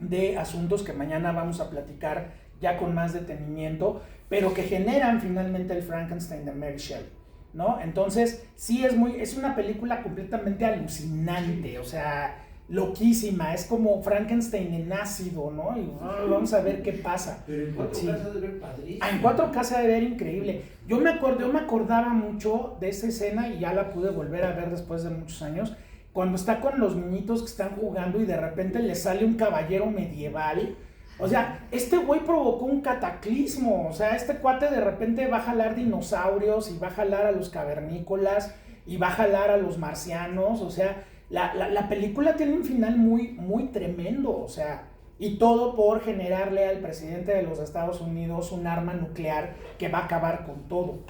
de asuntos que mañana vamos a platicar ya con más detenimiento, pero que generan finalmente el Frankenstein de Mary Shelley, ¿no? Entonces, sí es una película completamente alucinante, o sea, loquísima, es como Frankenstein en ácido, ¿no? Y vamos a ver qué pasa. Pero en 4K se ha de ver padrísimo. En 4K se ha de ver increíble. Yo me acordaba mucho de esa escena, y ya la pude volver a ver después de muchos años, cuando está con los niñitos que están jugando y de repente le sale un caballero medieval. O sea, este güey provocó un cataclismo. O sea, este cuate de repente va a jalar dinosaurios, y va a jalar a los cavernícolas, y va a jalar a los marcianos. O sea, la película tiene un final muy, muy tremendo. O sea, y todo por generarle al presidente de los Estados Unidos un arma nuclear que va a acabar con todo.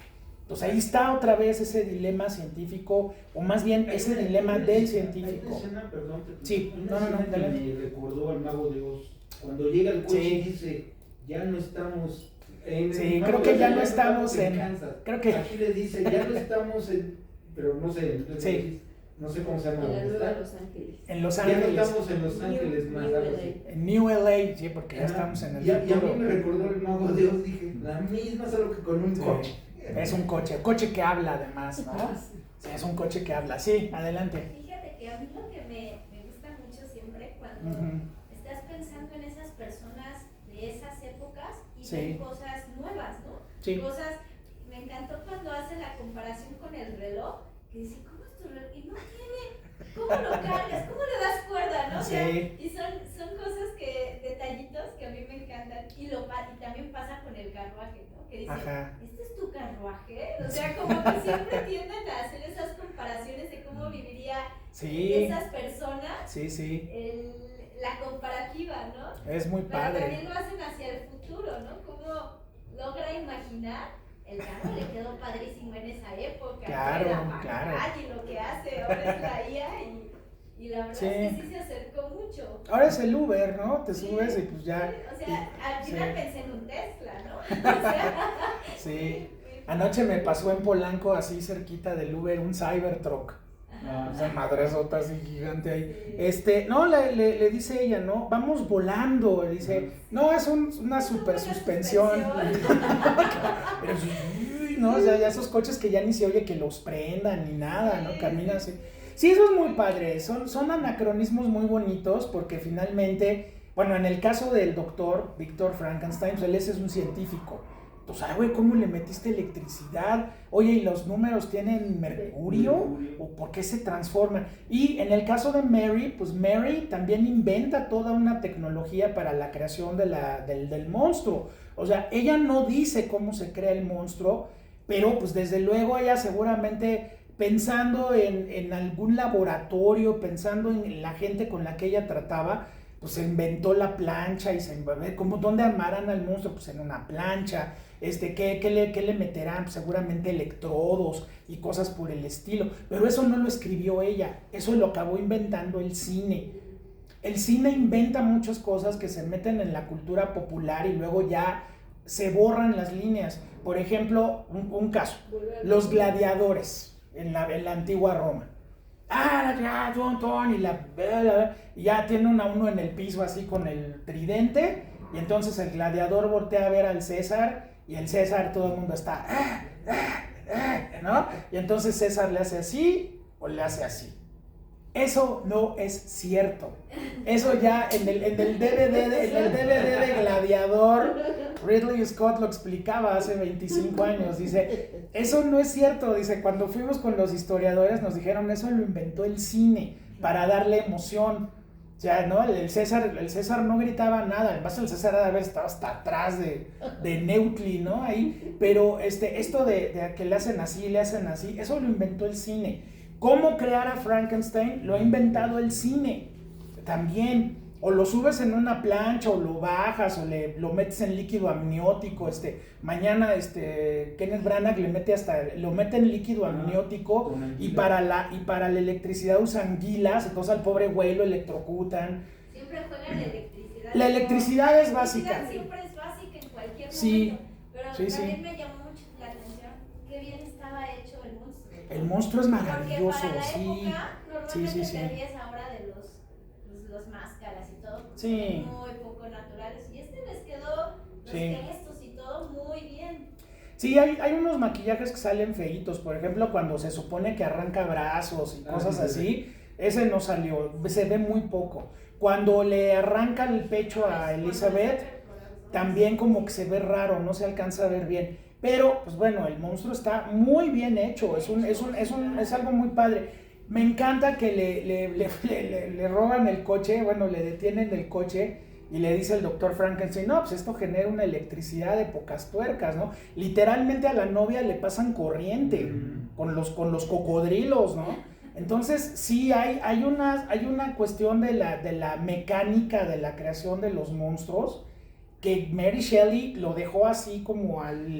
Entonces ahí está otra vez ese dilema científico, o más bien ese dilema del científico. Hay una escena, perdón, sí, que me recordó al Mago de Oz. Cuando llega el coche y dice, ya no estamos en... Sí, creo que ya no estamos en Kansas. Creo que... Aquí le dice, ya no estamos en... Pero no sé, sí. No sé cómo se llama. En Los Ángeles. En Los Ángeles. Ya no estamos en Los Ángeles más. En New LA, sí, porque ya estamos en el futuro. Y a mí me recordó el Mago de Oz, dije, la misma, solo que con un coche. Es un coche que habla además, ¿no? Sí, es un coche que habla. Sí, adelante. Fíjate que a mí lo que me gusta mucho siempre cuando estás pensando en esas personas de esas épocas y ven cosas nuevas, ¿no? Sí. Cosas, me encantó cuando hace la comparación con el reloj, que dice, ¿cómo es tu reloj? Y no tiene, ¿cómo lo cargas? ¿Cómo le das cuerda, no? Sí. O sea, y son cosas detallitos que a mí me encantan, y también pasa con el carruaje, ¿no? Que dice, ¿este es tu carruaje? O sea, como que siempre tienden a hacer esas comparaciones de cómo viviría esas personas. Sí. La comparativa, ¿no? Es muy padre. Pero también lo hacen hacia el futuro, ¿no? Cómo logra imaginar. El carro le quedó padrísimo en esa época. Claro. Y lo que hace ahora es la IA, y la verdad es que sí se acercó mucho. Ahora es el Uber, ¿no? Te subes y pues ya. O sea, al final pensé en un Tesla, ¿no? O sea, sí. Anoche me pasó en Polanco, así cerquita del Uber, un Cybertruck. Esa madresota así gigante ahí. No, le dice ella, ¿no? Vamos volando. Le dice, no, es una super suspensión. Pero, no, o sea, ya esos coches que ya ni se oye que los prendan ni nada, ¿no? Caminan así. Sí, eso es muy padre. Son anacronismos muy bonitos, porque finalmente, bueno, en el caso del doctor Víctor Frankenstein, pues él es un científico O sea, güey, ¿cómo le metiste electricidad? Oye, ¿y los números tienen mercurio? ¿O por qué se transforman? Y en el caso de Mary, pues Mary también inventa toda una tecnología para la creación del monstruo. O sea, ella no dice cómo se crea el monstruo, pero pues desde luego ella seguramente pensando en algún laboratorio, pensando en la gente con la que ella trataba, pues se inventó la plancha y como ¿dónde amarran al monstruo? Pues en una plancha. ¿Qué le meterán? Pues seguramente electrodos y cosas por el estilo. Pero eso no lo escribió ella, eso lo acabó inventando el cine. El cine inventa muchas cosas que se meten en la cultura popular y luego ya se borran las líneas. Por ejemplo, un caso, los gladiadores en la antigua Roma. Y ya tiene uno en el piso así con el tridente, y entonces el gladiador voltea a ver al César, y el César, todo el mundo está, ¿no? Y entonces César le hace así o le hace así. Eso no es cierto. Eso ya en el DVD de Gladiador, Ridley Scott lo explicaba hace 25 años. Dice, eso no es cierto. Dice, cuando fuimos con los historiadores nos dijeron, eso lo inventó el cine para darle emoción. O sea, ¿no? El César no gritaba nada. Además, el César debe haber estado hasta atrás de Neutli, ¿no? Ahí. Pero esto de que le hacen así, eso lo inventó el cine. ¿Cómo crear a Frankenstein? Lo ha inventado el cine también. O lo subes en una plancha, o lo bajas, o lo metes en líquido amniótico. Mañana Kenneth Branagh lo mete en líquido amniótico, y para la electricidad usan guilas, entonces al pobre güey lo electrocutan. Siempre juegan la electricidad. La electricidad es básica. Siempre es básica en cualquier momento. Sí, pero sí, también me llamó mucho la atención qué bien estaba hecho el monstruo. El monstruo es maravilloso, porque para la sí. época, normalmente Sí. te ríes ahora de los máscaras y todo, porque Sí. son muy poco naturales. Y les quedó los gestos y todo muy bien. Sí, hay unos maquillajes que salen feitos. Por ejemplo, cuando se supone que arranca brazos y cosas así, ese no salió, se ve muy poco. Cuando le arranca el pecho a Elizabeth, también como que se ve raro, no se alcanza a ver bien. Pero, pues bueno, el monstruo está muy bien hecho, es algo muy padre. Me encanta que le roban el coche, bueno, le detienen el coche y le dice el doctor Frankenstein, no, pues esto genera una electricidad de pocas tuercas, ¿no? Literalmente a la novia le pasan corriente con los cocodrilos, ¿no? Entonces, sí, hay una cuestión de la mecánica de la creación de los monstruos que Mary Shelley lo dejó así como al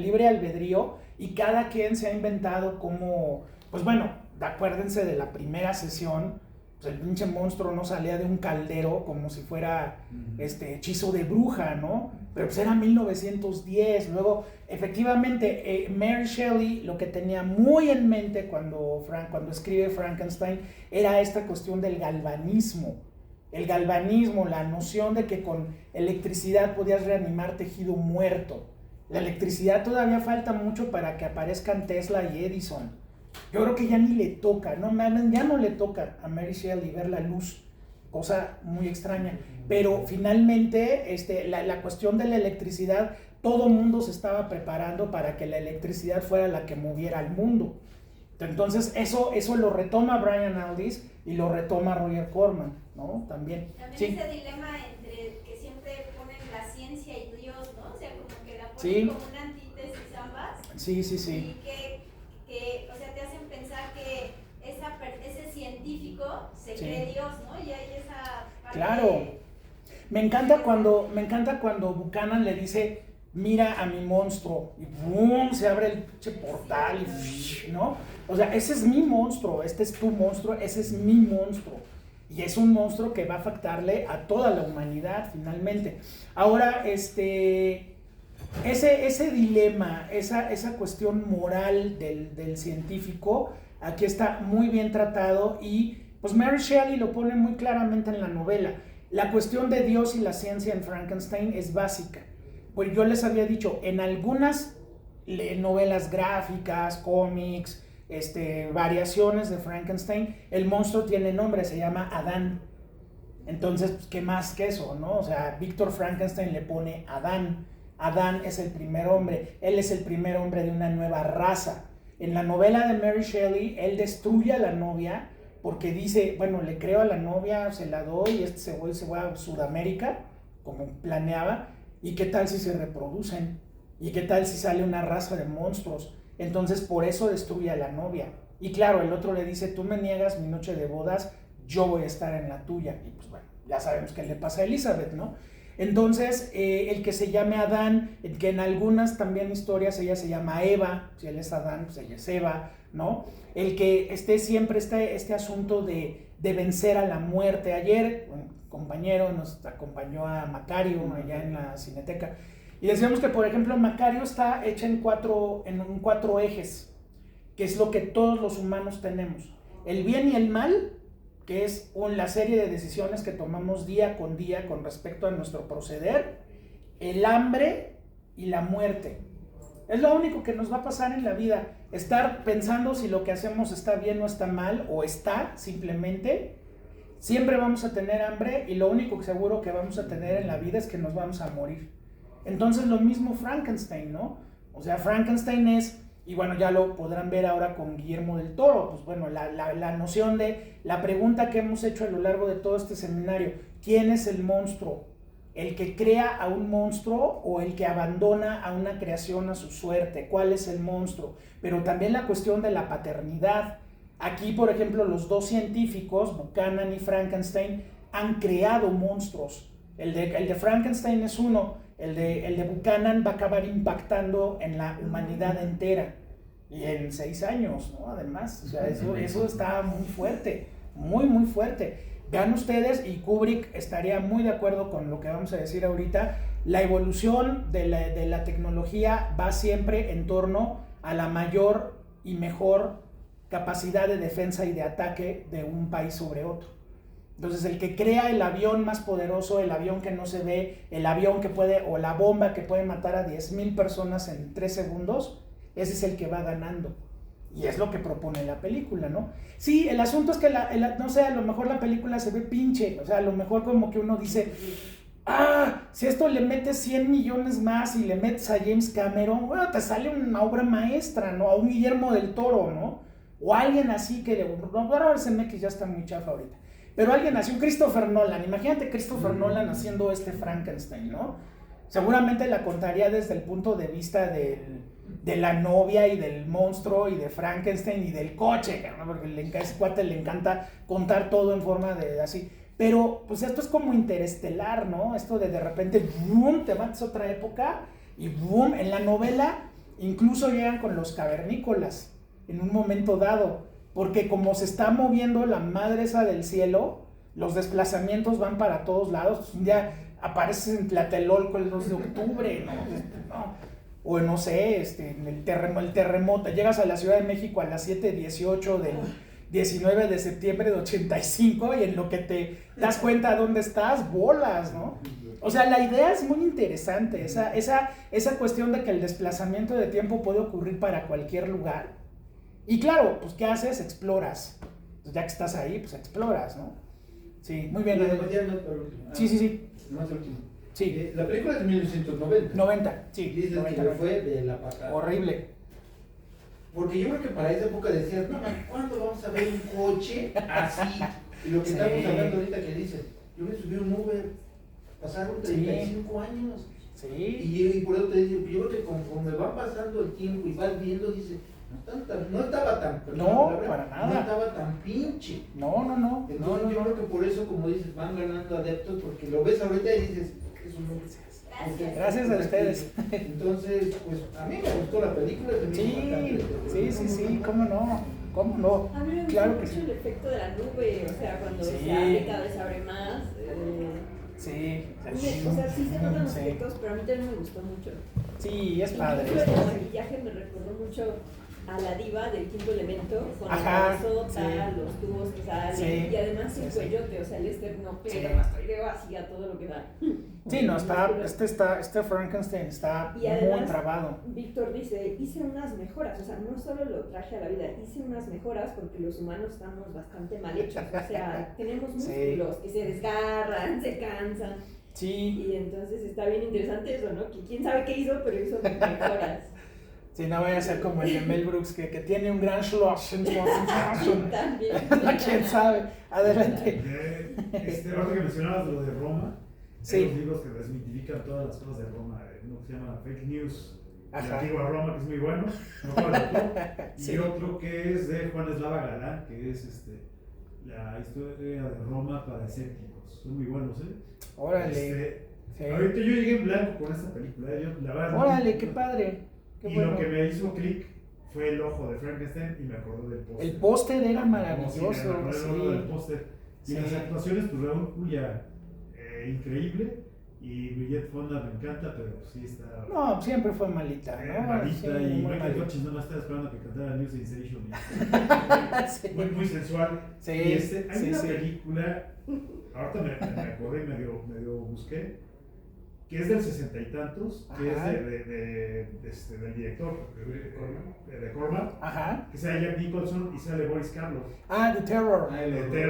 libre albedrío, y cada quien se ha inventado como, pues bueno, acuérdense de la primera sesión, pues el pinche monstruo no salía de un caldero como si fuera hechizo de bruja, ¿no? Pero pues era 1910. Luego, efectivamente, Mary Shelley lo que tenía muy en mente cuando escribe Frankenstein era esta cuestión del galvanismo. El galvanismo, la noción de que con electricidad podías reanimar tejido muerto. La electricidad todavía falta mucho para que aparezcan Tesla y Edison. Yo creo que ya ni le toca, ya no le toca a Mary Shelley ver la luz, cosa muy extraña. Pero finalmente la cuestión de la electricidad, todo mundo se estaba preparando para que la electricidad fuera la que moviera al mundo. Entonces eso lo retoma Brian Aldiss y lo retoma Roger Corman, ¿no? También ese dilema entre que siempre ponen la ciencia y Dios, ¿no? O sea, como que la ponen como una antítesis ambas. Sí. Y que o sea, te hacen pensar que ese científico se cree Dios, ¿no? Y hay esa parte. Claro. Me encanta cuando Buchanan le dice, mira a mi monstruo, y ¡boom! Se abre el pinche portal, ¿no? O sea, ese es mi monstruo, este es tu monstruo, ese es mi monstruo. Y es un monstruo que va a afectarle a toda la humanidad, finalmente. Ahora, ese dilema, esa cuestión moral del científico, aquí está muy bien tratado, y pues Mary Shelley lo pone muy claramente en la novela. La cuestión de Dios y la ciencia en Frankenstein es básica. Pues yo les había dicho, en algunas novelas gráficas, cómics, variaciones de Frankenstein, el monstruo tiene nombre, se llama Adán. Entonces, pues, ¿qué más que eso, no? O sea, Víctor Frankenstein le pone Adán. Adán es el primer hombre, él es el primer hombre de una nueva raza. En la novela de Mary Shelley, él destruye a la novia porque dice, bueno, le creo a la novia, se la doy, y se va a Sudamérica, como planeaba, y qué tal si se reproducen, y qué tal si sale una raza de monstruos. Entonces por eso destruye a la novia. Y claro, el otro le dice, tú me niegas mi noche de bodas, yo voy a estar en la tuya. Y pues bueno, ya sabemos qué le pasa a Elizabeth, ¿no? Entonces, el que se llame Adán, que en algunas también historias ella se llama Eva, si él es Adán, pues ella es Eva, ¿no? El que esté siempre este asunto de vencer a la muerte. Ayer un compañero nos acompañó a Macario allá en la Cineteca y decíamos que, por ejemplo, Macario está hecha en cuatro ejes, que es lo que todos los humanos tenemos: el bien y el mal, que es la serie de decisiones que tomamos día con respecto a nuestro proceder, el hambre y la muerte. Es lo único que nos va a pasar en la vida, estar pensando si lo que hacemos está bien o está mal, o está simplemente. Siempre vamos a tener hambre y lo único seguro que vamos a tener en la vida es que nos vamos a morir. Entonces lo mismo Frankenstein, ¿no? O sea, Frankenstein es... Y bueno, ya lo podrán ver ahora con Guillermo del Toro. Pues bueno, la noción de la pregunta que hemos hecho a lo largo de todo este seminario: ¿quién es el monstruo? ¿El que crea a un monstruo o el que abandona a una creación a su suerte? ¿Cuál es el monstruo? Pero también la cuestión de la paternidad. Aquí, por ejemplo, los dos científicos, Buchanan y Frankenstein, han creado monstruos. El de Frankenstein es uno. El de Buchanan va a acabar impactando en la humanidad entera. Y en 6 años, ¿no? Además, o sea, eso está muy fuerte, muy, muy fuerte. Vean ustedes, y Kubrick estaría muy de acuerdo con lo que vamos a decir ahorita, la evolución de la tecnología va siempre en torno a la mayor y mejor capacidad de defensa y de ataque de un país sobre otro. Entonces, el que crea el avión más poderoso, el avión que no se ve, el avión que puede, o la bomba que puede matar a 10,000 personas en 3 segundos, ese es el que va ganando. Y es lo que propone la película, ¿no? Sí, el asunto es que, no sé, a lo mejor la película se ve pinche, o sea, a lo mejor como que uno dice, si esto le metes 100 millones más y le metes a James Cameron, bueno, te sale una obra maestra, ¿no? A un Guillermo del Toro, ¿no? O alguien así que, ahora se me que ya está muy chafa ahorita. Pero alguien así, un Christopher Nolan, imagínate Christopher Nolan haciendo este Frankenstein, ¿no? Seguramente la contaría desde el punto de vista de la novia y del monstruo y de Frankenstein y del coche, ¿no? Porque a ese cuate le encanta contar todo en forma de así. Pero pues esto es como Interestelar, ¿no? Esto de repente, boom, te matas a otra época y boom, en la novela incluso llegan con los cavernícolas en un momento dado. Porque como se está moviendo la madre esa del cielo, los desplazamientos van para todos lados. Un día apareces en Tlatelolco el 2 de octubre, ¿no? O no sé, el terremoto. Llegas a la Ciudad de México a las 7:18 del 19 de septiembre de 85 y en lo que te das cuenta dónde estás, bolas, ¿no? O sea, la idea es muy interesante. Esa cuestión de que el desplazamiento de tiempo puede ocurrir para cualquier lugar. Y claro, pues ¿qué haces? Exploras. Pues ya que estás ahí, pues exploras, ¿no? Sí, muy bien. Sí. Más último. Sí. La película es de 1990. 90, sí. Y dices 90, que fue de la patada. Horrible. Porque yo creo que para esa época decías, no, ¿cuándo vamos a ver un coche así? Y lo que estamos hablando ahorita que dices, yo me subí a un Uber, pasaron 35 años. Sí. Y por eso te digo, yo creo que conforme va pasando el tiempo y vas viendo, dices, no estaba tan... No, para nada. No estaba tan pinche. No. Entonces yo creo que por eso, como dices, van ganando adeptos, porque lo ves ahorita y dices, eso no... Gracias a ustedes. Entonces, pues a mí me gustó la película. Sí, cómo no. A mí me claro gusta que mucho el efecto de la nube, o sea, cuando se abre cada vez se abre más. Sí. O sea, sí se notan los efectos, pero a mí también me gustó mucho. Sí, es padre. Incluso el maquillaje me recordó mucho a la diva del Quinto Elemento, con la sota, los tubos que salen, y además sin cuellote, o sea, el esternocleidomastoideo así a todo lo que da. Sí, no, este Frankenstein está y además, muy trabado. Víctor dice, hice unas mejoras, o sea, no solo lo traje a la vida, hice unas mejoras porque los humanos estamos bastante mal hechos, o sea, tenemos músculos que se desgarran, se cansan. Sí. Y entonces está bien interesante eso, ¿no? Que quién sabe qué hizo, pero hizo mejoras. Sí, no vaya a ser como el de Mel Brooks, que tiene un gran Schloss en su También. quién sabe. Adelante. Ahora que mencionabas lo de Roma, sí. Hay los libros que desmitifican todas las cosas de Roma. Uno que se llama Fake News, de la antigua Roma, que es muy bueno, sí. Y otro que es de Juan Eslava Galán, que es la historia de Roma para escépticos. Son muy buenos, ¿eh? Órale. Sí. Ahorita yo llegué en blanco con esta película. La verdad, órale, qué padre. Qué bueno. Lo que me hizo clic fue el ojo de Frankenstein y me acordé del póster. El póster era maravilloso. Sí, me acordé del póster. Y las actuaciones, pues Raúl Julia, increíble. Y Bridget Fonda me encanta, pero sí está... No, siempre fue malita, ¿no? Malita, sí, y Michael Hutchins nomás estaba esperando a que cantara New Sensation. Sí. Muy sensual. Sí, y hay una película, ahorita me acordé y medio busqué, que es del 60 y tantos, que es del director de Corman, que sale Jack Nicholson y sale Boris Karloff. The Terror.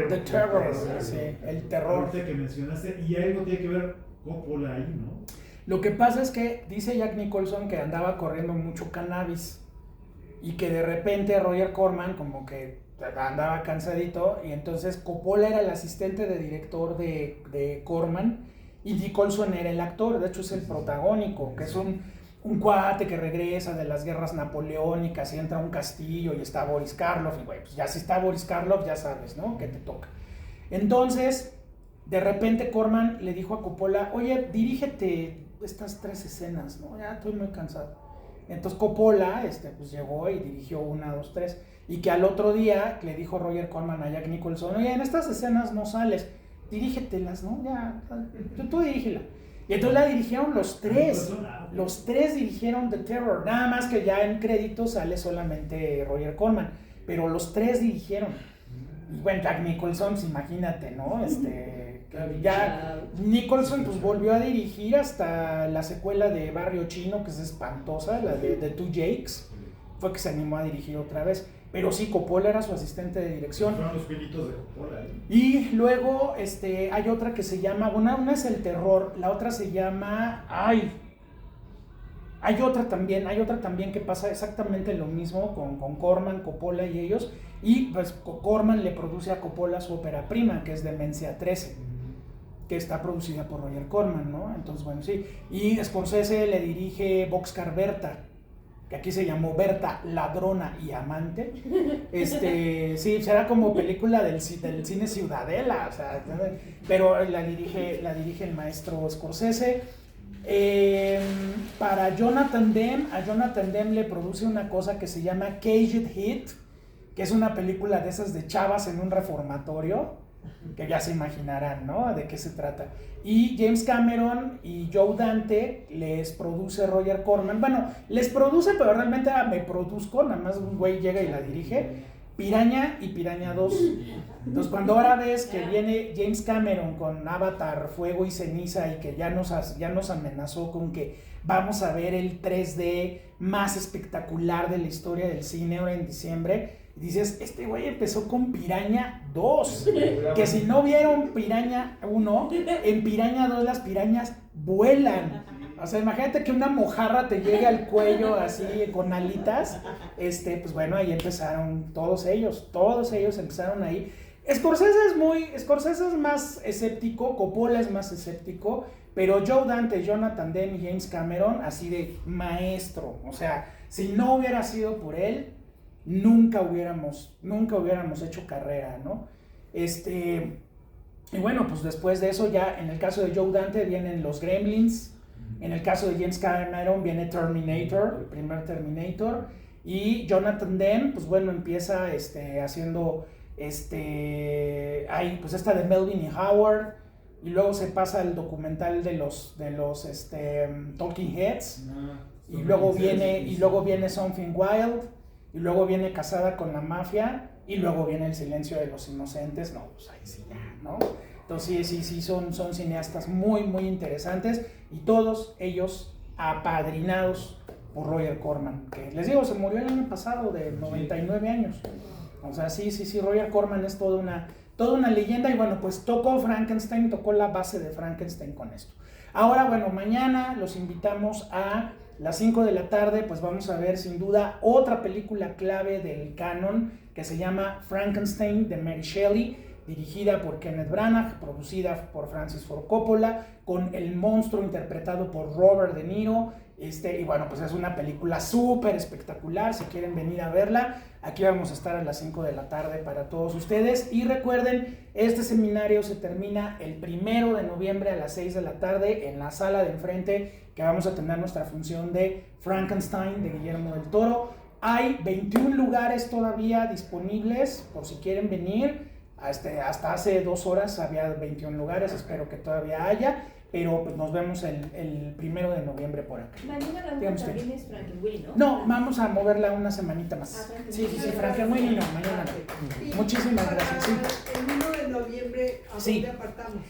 The Terror, sí, el terror. Ahorita que mencionaste, y algo tiene que ver Coppola ahí, ¿no? Lo que pasa es que dice Jack Nicholson que andaba corriendo mucho cannabis y que de repente Roger Corman como que andaba cansadito y entonces Coppola era el asistente de director de Corman y Nicholson era el actor, de hecho es el protagónico, que es un cuate que regresa de las guerras napoleónicas y entra a un castillo y está Boris Karloff y güey, pues ya si está Boris Karloff ya sabes, ¿no? Que te toca. Entonces, de repente Corman le dijo a Coppola, oye, dirígete estas 3 escenas, ¿no? Ya estoy muy cansado. Entonces Coppola, pues llegó y dirigió 1, 2, 3, y que al otro día le dijo Roger Corman a Jack Nicholson, oye, en estas escenas no sales, dirígetelas, ¿no? Ya, tú dirígela. Y entonces la dirigieron los 3, los 3 dirigieron The Terror, nada más que ya en crédito sale solamente Roger Corman, pero los 3 dirigieron. Y bueno, Jack Nicholson, pues imagínate, ¿no? Ya Nicholson pues volvió a dirigir hasta la secuela de Barrio Chino, que es espantosa, la de The Two Jakes, fue que se animó a dirigir otra vez, pero sí, Coppola era su asistente de dirección. Fueron los pinitos de Coppola, ¿eh? Y luego hay otra que se llama, una es el terror, la otra se llama, hay otra también que pasa exactamente lo mismo con Corman, Coppola y ellos, y pues Corman le produce a Coppola su ópera prima, que es Demencia 13, que está producida por Roger Corman, ¿no? Entonces, bueno, sí. Y Scorsese le dirige Boxcar Berta, que aquí se llamó Berta, ladrona y amante. Sí, será como película del cine Ciudadela, o sea, pero la dirige el maestro Scorsese. Para a Jonathan Demme le produce una cosa que se llama Caged Heat, que es una película de esas de chavas en un reformatorio, que ya se imaginarán, ¿no? De qué se trata. Y James Cameron y Joe Dante les produce Roger Corman. Bueno, les produce, pero realmente me produzco, nada más un güey llega y la dirige. Piraña y Piraña 2. Entonces, cuando ahora ves que viene James Cameron con Avatar, Fuego y Ceniza y que ya nos amenazó con que vamos a ver el 3D más espectacular de la historia del cine ahora en diciembre, y dices, este güey empezó con Piraña 2, que si no vieron Piraña 1, en Piraña 2 las pirañas vuelan. O sea, imagínate que una mojarra te llegue al cuello así con alitas. Pues bueno, ahí empezaron todos ellos empezaron ahí. Scorsese es más escéptico, Coppola es más escéptico, pero Joe Dante, Jonathan Demme y James Cameron, así de maestro. O sea, si no hubiera sido por él, nunca hubiéramos hecho carrera, ¿no? Y bueno, pues después de eso ya, en el caso de Joe Dante vienen los Gremlins, en el caso de James Cameron viene Terminator, el primer Terminator, y Jonathan Demme, pues bueno, empieza haciendo hay pues esta de Melvin y Howard, y luego se pasa al documental de los Talking Heads, y luego viene Something Wild, y luego viene Casada con la Mafia, y luego viene El Silencio de los Inocentes. No, pues ahí sí ya, ¿no? Entonces sí, son cineastas muy, muy interesantes, y todos ellos apadrinados por Roger Corman, que les digo, se murió el año pasado de 99 años. O sea, sí, Roger Corman es toda toda una leyenda, y bueno, pues tocó la base de Frankenstein con esto. Ahora, bueno, mañana los invitamos a las 5 de la tarde, pues vamos a ver sin duda otra película clave del canon que se llama Frankenstein de Mary Shelley, dirigida por Kenneth Branagh, producida por Francis Ford Coppola, con el monstruo interpretado por Robert De Niro. Y bueno, pues es una película súper espectacular. Si quieren venir a verla, aquí vamos a estar a las 5 de la tarde para todos ustedes. Y recuerden, este seminario se termina el 1 de noviembre a las 6 de la tarde en la sala de enfrente, que vamos a tener nuestra función de Frankenstein de Guillermo del Toro. Hay 21 lugares todavía disponibles por si quieren venir. Hasta hace 2 horas había 21 lugares, espero que todavía haya, pero pues nos vemos el 1 de noviembre por acá. Mañana la una también es Frankenweenie, ¿no? No, vamos a moverla una semanita más. Sí, Frankenweenie no, mañana no. Muchísimas gracias. El 1 de noviembre, ¿a dónde apartamos?